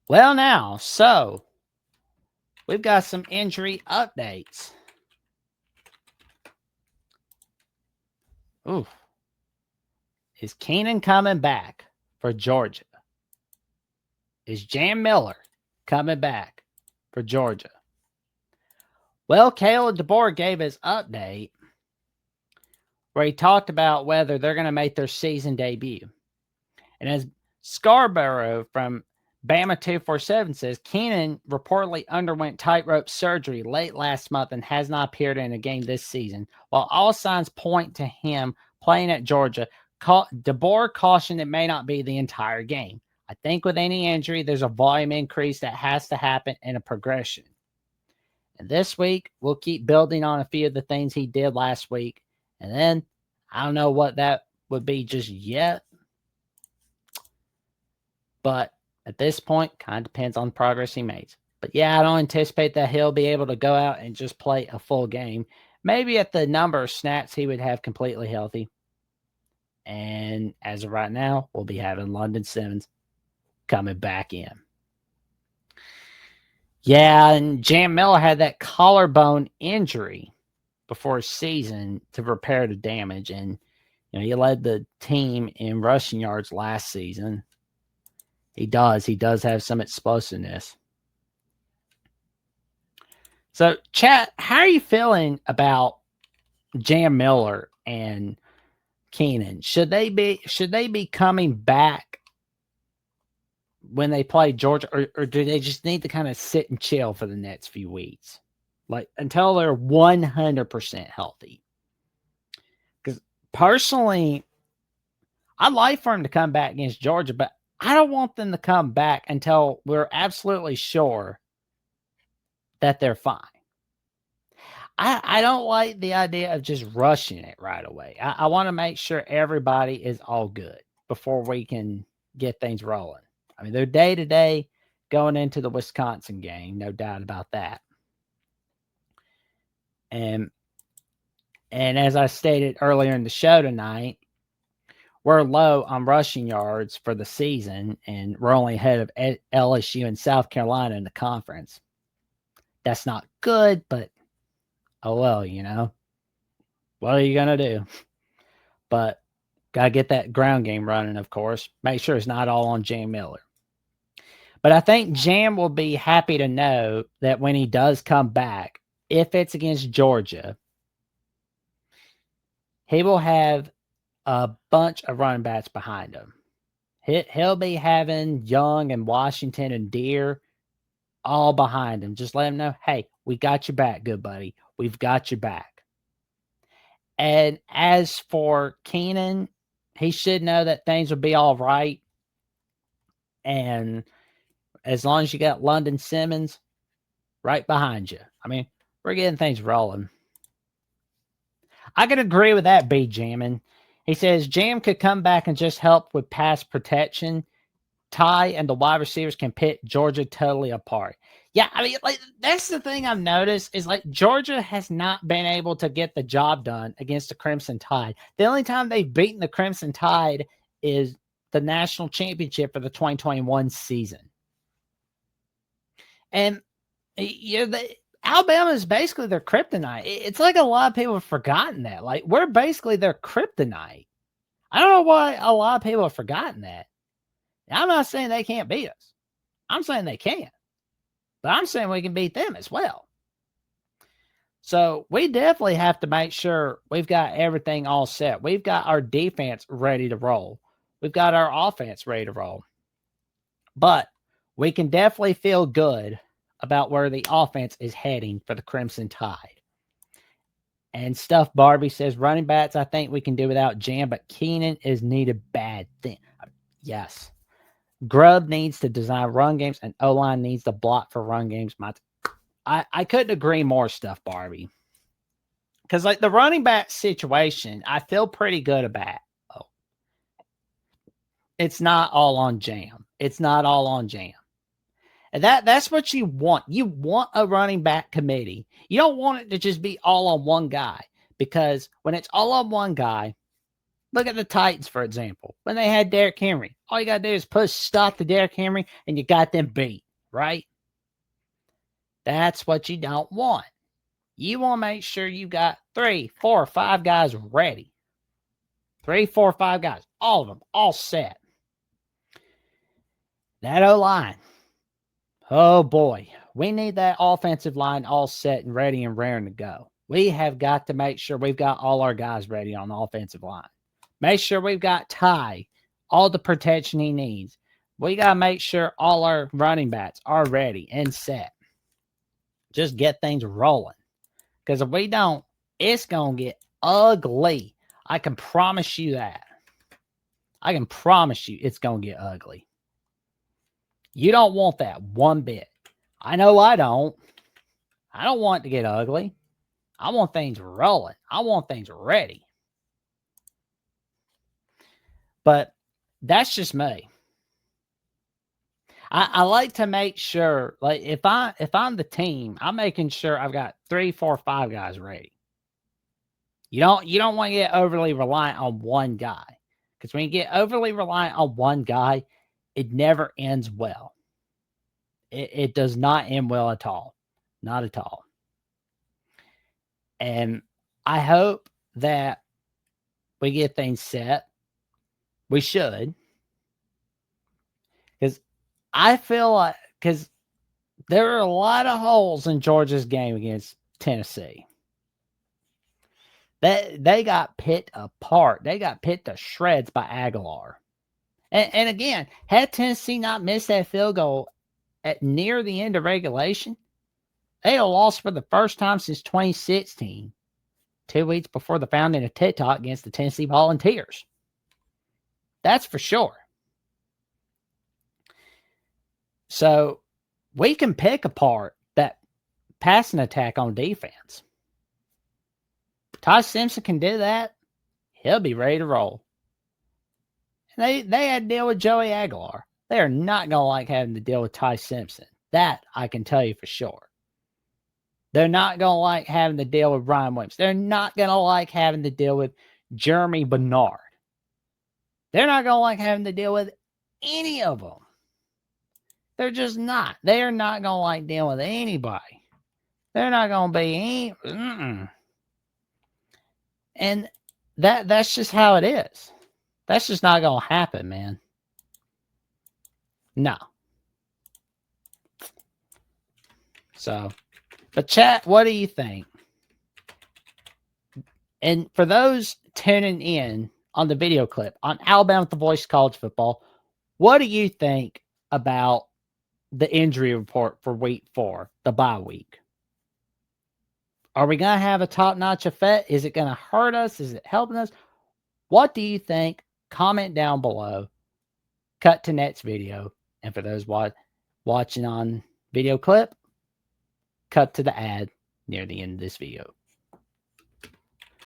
Well, now, so we've got some injury updates. Ooh, is Keenan coming back for Georgia? Is Jam Miller coming back for Georgia? Well, Caleb DeBoer gave his update where he talked about whether they're going to make their season debut. And as Scarborough from Bama 247 says, Keenan reportedly underwent tightrope surgery late last month and has not appeared in a game this season. While all signs point to him playing at Georgia, DeBoer cautioned it may not be the entire game. I think with any injury, there's a volume increase that has to happen and a progression. And this week, we'll keep building on a few of the things he did last week. And then, I don't know what that would be just yet. But at this point, kind of depends on the progress he makes. But yeah, I don't anticipate that he'll be able to go out and just play a full game. Maybe at the number of snaps he would have completely healthy. And as of right now, we'll be having London Simmons coming back in. Yeah, and Jam Miller had that collarbone injury before his season to repair the damage. And he led the team in rushing yards last season. He does have some explosiveness. So, chat, how are you feeling about Jam Miller and Keenan? Should they be coming back when they play Georgia, or do they just need to kind of sit and chill for the next few weeks, like until they're 100% healthy? Because personally, I'd like for him to come back against Georgia, but I don't want them to come back until we're absolutely sure that they're fine. I don't like the idea of just rushing it right away. I want to make sure everybody is all good before we can get things rolling. I mean, they're day-to-day going into the Wisconsin game, no doubt about that. And as I stated earlier in the show tonight, we're low on rushing yards for the season, and we're only ahead of LSU and South Carolina in the conference. That's not good, but oh well, What are you going to do? But got to get that ground game running, of course. Make sure it's not all on Jam Miller. But I think Jam will be happy to know that when he does come back, if it's against Georgia, he will have a bunch of running backs behind him. He'll be having Young and Washington and Deere all behind him. Just let him know, hey, we got your back, good buddy. We've got your back. And as for Keenan, he should know that things will be all right. And as long as you got London Simmons right behind you, I mean, we're getting things rolling. I can agree with that, B. Jammin'. He says Jam could come back and just help with pass protection. Ty and the wide receivers can pick Georgia totally apart. Yeah, I mean, like that's the thing I've noticed is like Georgia has not been able to get the job done against the Crimson Tide. The only time they've beaten the Crimson Tide is the national championship for the 2021 season. And Alabama is basically their kryptonite. It's like a lot of people have forgotten that. Like, we're basically their kryptonite. I don't know why a lot of people have forgotten that. I'm not saying they can't beat us. I'm saying they can. But I'm saying we can beat them as well. So we definitely have to make sure we've got everything all set. We've got our defense ready to roll. We've got our offense ready to roll. But we can definitely feel good about where the offense is heading for the Crimson Tide. And Stuff Barbie says, running backs, I think we can do without Jam, but Keenan is needed bad thing. Yes. Grubb needs to design run games, and O-line needs to block for run games. I couldn't agree more, Stuff Barbie. Because, like, the running back situation, I feel pretty good about. Oh. It's not all on Jam. It's not all on Jam. And that's what you want. You want a running back committee. You don't want it to just be all on one guy, because when it's all on one guy, Look at the Titans, for example. When they had Derrick Henry, all you got to do is push stop to Derrick Henry, and you got them beat, right? That's what you don't want. You want to make sure you got 3, 4, 5 guys ready. 3, 4, 5 guys. All of them, all set. That O-line. Oh, boy. We need that offensive line all set and ready and raring to go. We have got to make sure we've got all our guys ready on the offensive line. Make sure we've got Ty, all the protection he needs. We got to make sure all our running backs are ready and set. Just get things rolling. Because if we don't, it's going to get ugly. I can promise you that. I can promise you it's going to get ugly. You don't want that one bit. I know I don't. I don't want it to get ugly. I want things rolling. I want things ready. But that's just me. I like to make sure, like if I'm the team, I'm making sure I've got 3, 4, 5 guys ready. You don't want to get overly reliant on one guy. Because when you get overly reliant on one guy, it never ends well. It does not end well at all. Not at all. And I hope that we get things set. We should. Because I feel like, because there are a lot of holes in Georgia's game against Tennessee. They got picked apart. They got picked to shreds by Aguilar. And again, had Tennessee not missed that field goal at near the end of regulation, they had lost for the first time since 2016, 2 weeks before the founding of TikTok against the Tennessee Volunteers. That's for sure. So we can pick apart that passing attack on defense. Ty Simpson can do that. He'll be ready to roll. And they had to deal with Joey Aguilar. They are not going to like having to deal with Ty Simpson. That I can tell you for sure. They're not going to like having to deal with Ryan Williams. They're not going to like having to deal with Jeremy Bernard. They're not going to like having to deal with any of them. They're just not. They are not going to like dealing with anybody. They're not going to be any. And that's just how it is. That's just not going to happen, man. No. So, but chat, what do you think? And for those tuning in on the video clip on Alabama with the Voice College Football, what do you think about the injury report for week 4, the bye week? Are we going to have a top-notch effect? Is it going to hurt us? Is it helping us? What do you think? Comment down below. Cut to next video. And for those watching on video clip, cut to the ad near the end of this video.